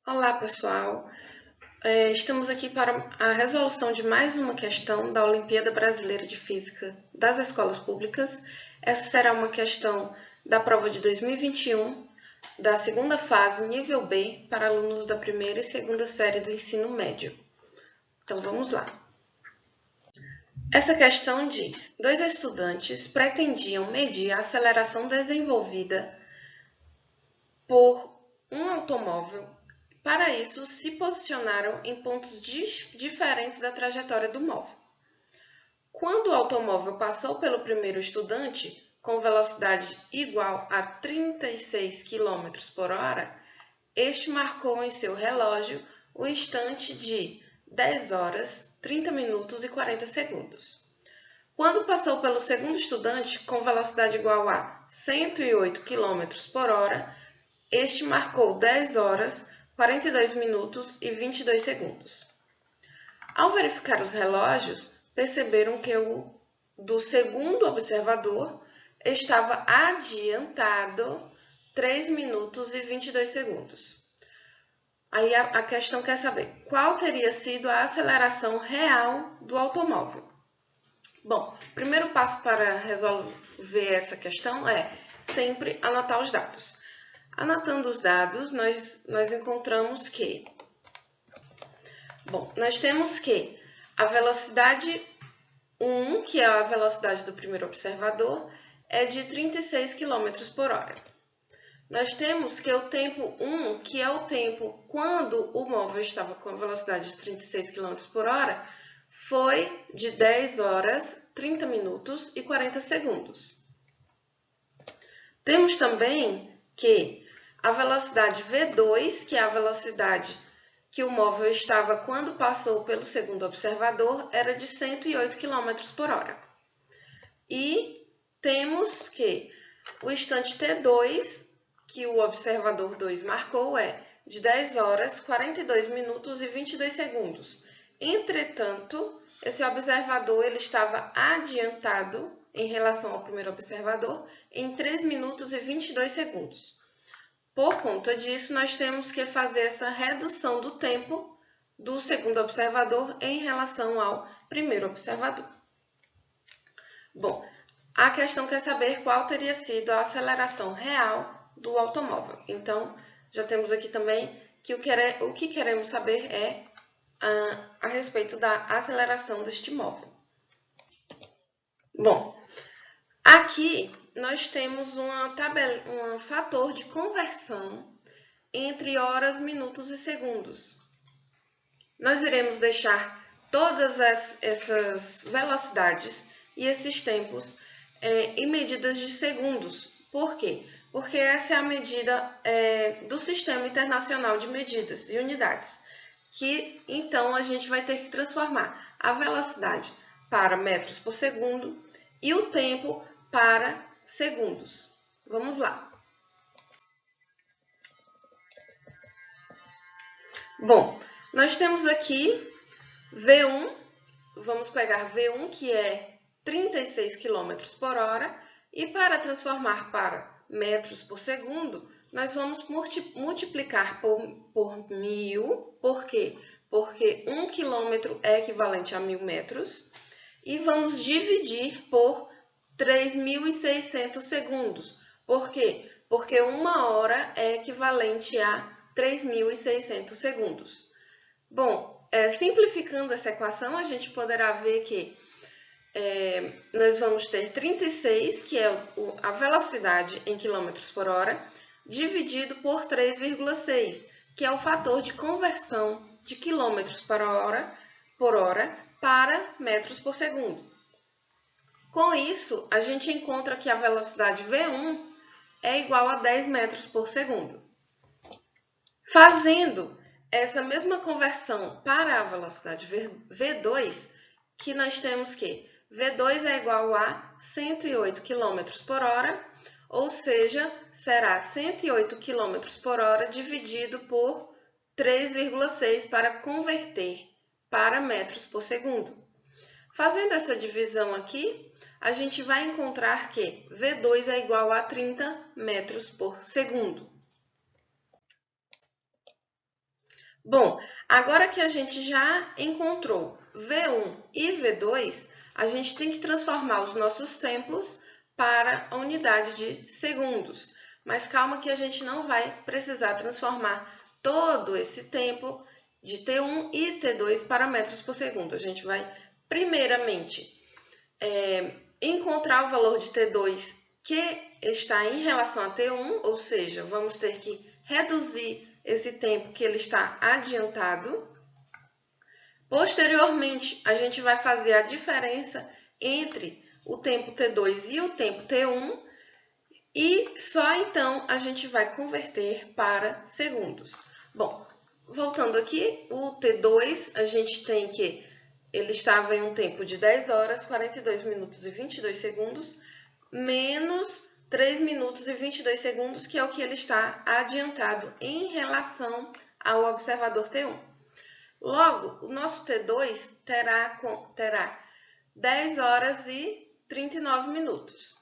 Olá, pessoal. Estamos aqui para a resolução de mais uma questão da Olimpíada Brasileira de Física das Escolas Públicas. Essa será uma questão da prova de 2021, da segunda fase, nível B, para alunos da primeira e segunda série do ensino médio. Então, vamos lá. Essa questão diz: dois estudantes pretendiam medir a aceleração desenvolvida por um automóvel. Para isso, se posicionaram em pontos diferentes da trajetória do móvel. Quando o automóvel passou pelo primeiro estudante, com velocidade igual a 36 km por hora, este marcou em seu relógio o instante de 10 horas, 30 minutos e 40 segundos. Quando passou pelo segundo estudante, com velocidade igual a 108 km por hora, este marcou 10 horas, 42 minutos e 22 segundos. Ao verificar os relógios, perceberam que o do segundo observador estava adiantado 3 minutos e 22 segundos. Aí a questão quer saber qual teria sido a aceleração real do automóvel. Bom, o primeiro passo para resolver essa questão é sempre anotar os dados. Anotando os dados, nós encontramos que, nós temos que a velocidade 1, que é a velocidade do primeiro observador, é de 36 km por hora. Nós temos que o tempo 1, que é o tempo quando o móvel estava com a velocidade de 36 km por hora, foi de 10 horas, 30 minutos e 40 segundos. Temos também que a velocidade V2, que é a velocidade que o móvel estava quando passou pelo segundo observador, era de 108 km por hora. E temos que o instante T2, que o observador 2 marcou, é de 10 horas, 42 minutos e 22 segundos. Entretanto, esse observador ele estava adiantado em relação ao primeiro observador em 3 minutos e 22 segundos. Por conta disso, nós temos que fazer essa redução do tempo do segundo observador em relação ao primeiro observador. Bom, a questão quer saber qual teria sido a aceleração real do automóvel. Então, já temos aqui também que o que queremos saber é a respeito da aceleração deste móvel. Bom, aqui nós temos um fator de conversão entre horas, minutos e segundos. Nós iremos deixar todas essas velocidades e esses tempos em medidas de segundos. Por quê? Porque essa é a medida do Sistema Internacional de Medidas e Unidades, que então a gente vai ter que transformar a velocidade para metros por segundo e o tempo para segundos. Vamos lá. Bom, nós temos aqui V1, vamos pegar V1, que é 36 km por hora, e para transformar para metros por segundo, nós vamos multiplicar por 1000, por quê? Porque 1 km é equivalente a 1000 metros, e vamos dividir por 3.600 segundos. Por quê? Porque 1 hora é equivalente a 3.600 segundos. Bom, simplificando essa equação, a gente poderá ver que nós vamos ter 36, que é a velocidade em quilômetros por hora, dividido por 3,6, que é o fator de conversão de quilômetros por hora para metros por segundo. Com isso, a gente encontra que a velocidade V1 é igual a 10 metros por segundo. Fazendo essa mesma conversão para a velocidade V2, que nós temos que V2 é igual a 108 km por hora, ou seja, será 108 km por hora dividido por 3,6 para converter para metros por segundo. Fazendo essa divisão aqui, a gente vai encontrar que V2 é igual a 30 metros por segundo. Bom, agora que a gente já encontrou V1 e V2, a gente tem que transformar os nossos tempos para a unidade de segundos. Mas calma que a gente não vai precisar transformar todo esse tempo de T1 e T2 para metros por segundo. A gente vai, primeiramente, encontrar o valor de T2 que está em relação a T1, ou seja, vamos ter que reduzir esse tempo que ele está adiantado. Posteriormente, a gente vai fazer a diferença entre o tempo T2 e o tempo T1 e só então a gente vai converter para segundos. Bom, voltando aqui, o T2 a gente tem que ele estava em um tempo de 10 horas, 42 minutos e 22 segundos, menos 3 minutos e 22 segundos, que é o que ele está adiantado em relação ao observador T1. Logo, o nosso T2 terá 10 horas e 39 minutos.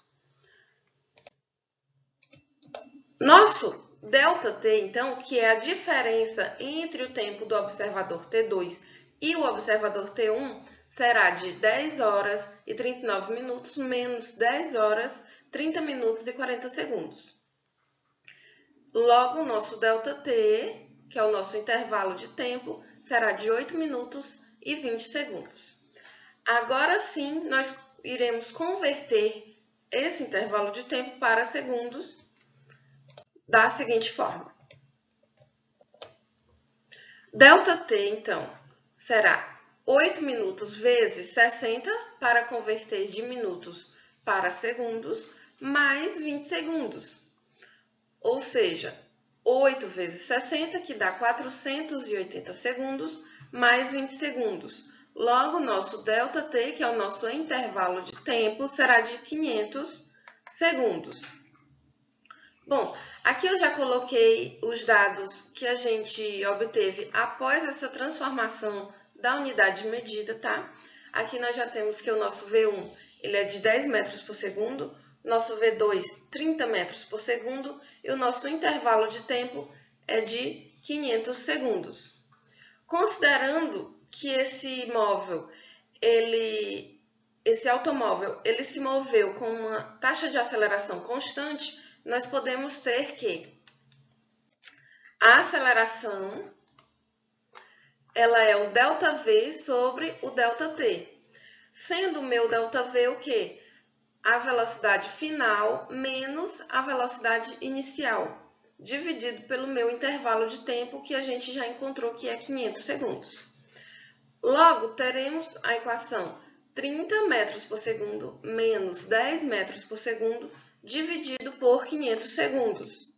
Nosso ΔT, então, que é a diferença entre o tempo do observador T2 e o observador T1, será de 10 horas e 39 minutos menos 10 horas, 30 minutos e 40 segundos. Logo, o nosso ΔT, que é o nosso intervalo de tempo, será de 8 minutos e 20 segundos. Agora sim, nós iremos converter esse intervalo de tempo para segundos da seguinte forma. ΔT, então, será 8 minutos vezes 60, para converter de minutos para segundos, mais 20 segundos. Ou seja, 8 vezes 60, que dá 480 segundos, mais 20 segundos. Logo, nosso ΔT, que é o nosso intervalo de tempo, será de 500 segundos. Bom, aqui eu já coloquei os dados que a gente obteve após essa transformação da unidade de medida, tá? Aqui nós já temos que o nosso V1 ele é de 10 metros por segundo, nosso V2 30 metros por segundo e o nosso intervalo de tempo é de 500 segundos. Considerando que esse automóvel, ele se moveu com uma taxa de aceleração constante, nós podemos ter que a aceleração ela é o ΔV sobre o ΔT, sendo o meu ΔV o quê? A velocidade final menos a velocidade inicial, dividido pelo meu intervalo de tempo, que a gente já encontrou que é 500 segundos. Logo, teremos a equação 30 metros por segundo menos 10 metros por segundo dividido por 500 segundos,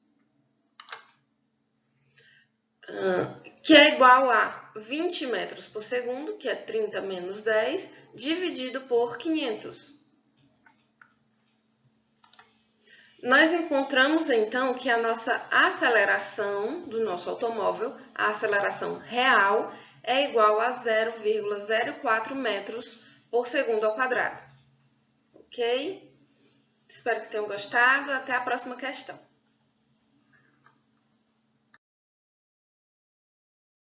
que é igual a 20 metros por segundo, que é 30 menos 10, dividido por 500. Nós encontramos, então, que a nossa aceleração do nosso automóvel, a aceleração real, é igual a 0,04 metros por segundo ao quadrado. Ok? Espero que tenham gostado. Até a próxima questão.